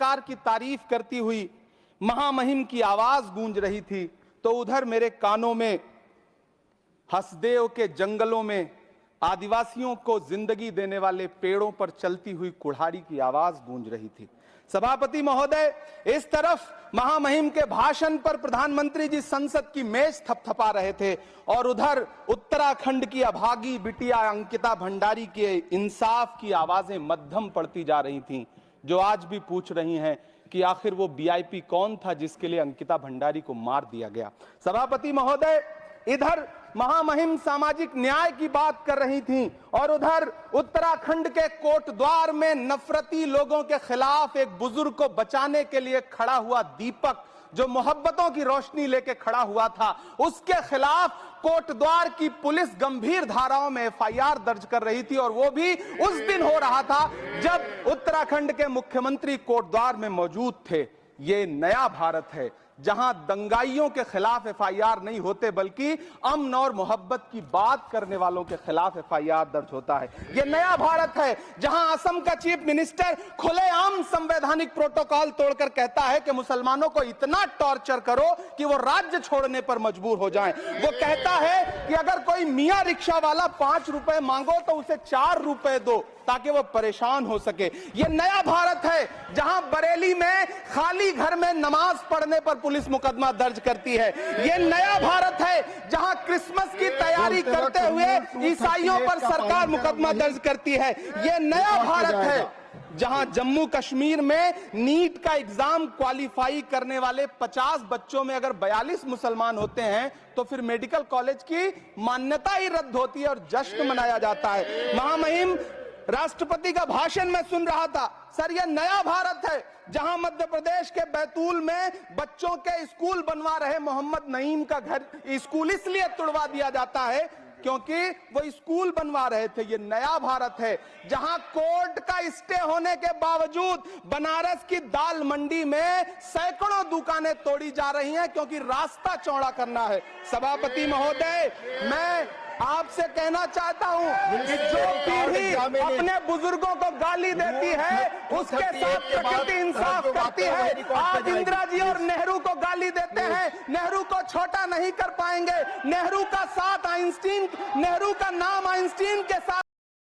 सरकार की तारीफ करती हुई महामहिम की आवाज गूंज रही थी, तो उधर मेरे कानों में हसदेव के जंगलों में आदिवासियों को जिंदगी देने वाले पेड़ों पर चलती हुई कुल्हाड़ी की आवाज गूंज रही थी। सभापति महोदय, इस तरफ महामहिम के भाषण पर प्रधानमंत्री जी संसद की मेज थपथपा रहे थे और उधर उत्तराखंड की अभागी बिटिया अंकिता भंडारी के इंसाफ की आवाजें मध्यम पड़ती जा रही थीं, जो आज भी पूछ रही हैं कि आखिर वो वीआईपी कौन था जिसके लिए अंकिता भंडारी को मार दिया गया। सभापति महोदय, इधर महामहिम सामाजिक न्याय की बात कर रही थीं और उधर उत्तराखंड के कोटद्वार में नफरती लोगों के खिलाफ एक बुजुर्ग को बचाने के लिए खड़ा हुआ दीपक, जो मोहब्बतों की रोशनी लेके खड़ा हुआ था, उसके खिलाफ कोटद्वार की पुलिस गंभीर धाराओं में एफआईआर दर्ज कर रही थी। और वो भी उस दिन हो रहा था जब उत्तराखंड के मुख्यमंत्री कोटद्वार में मौजूद थे। ये नया भारत है जहां दंगाइयों के खिलाफ एफआईआर नहीं होते, बल्कि अमन और मोहब्बत की बात करने वालों के खिलाफ एफआईआर दर्ज होता है। यह नया भारत है जहां असम का चीफ मिनिस्टर खुलेआम संवैधानिक प्रोटोकॉल तोड़कर कहता है कि मुसलमानों को इतना टॉर्चर करो कि वो राज्य छोड़ने पर मजबूर हो जाएं। वो कहता है कि अगर कोई मियां रिक्शा वाला 5 रुपए मांगो तो उसे 4 रुपए दो ताकि वो परेशान हो सके। यह नया भारत है जहां बरेली में खाली घर में नमाज पढ़ने पर पुलिस मुकदमा दर्ज करती है। यह नया भारत है जहां क्रिसमस की तैयारी करते हुए ईसाइयों पर सरकार मुकदमा दर्ज करती है। यह नया भारत है जहां जम्मू कश्मीर में नीट का एग्जाम क्वालिफाई करने वाले 50 बच्चों में अगर 42 मुसलमान होते हैं तो फिर मेडिकल कॉलेज की मान्यता ही रद्द होती है और जश्न मनाया जाता है। महामहिम राष्ट्रपति का भाषण में सुन रहा था। सर, यह नया भारत है जहां मध्य प्रदेश के बैतूल में बच्चों के स्कूल बनवा रहे मोहम्मद नईम का घर स्कूल इसलिए तुड़वा दिया जाता है क्योंकि वो स्कूल बनवा रहे थे। ये नया भारत है जहां कोर्ट का स्टे होने के बावजूद बनारस की दाल मंडी में सैकड़ों दुकानें तोड़ी जा रही हैं क्योंकि रास्ता चौड़ा करना है। सभापति महोदय, मैं आपसे कहना चाहता हूं कि जो पीढ़ी अपने बुजुर्गों को गाली देती है उसके साथ प्रकृति इंसाफ करती है। आज इंदिरा जी और नेहरू को गाली देते हैं, नेहरू को छोटा नहीं कर पाएंगे। नेहरू का नाम आइंस्टीन के साथ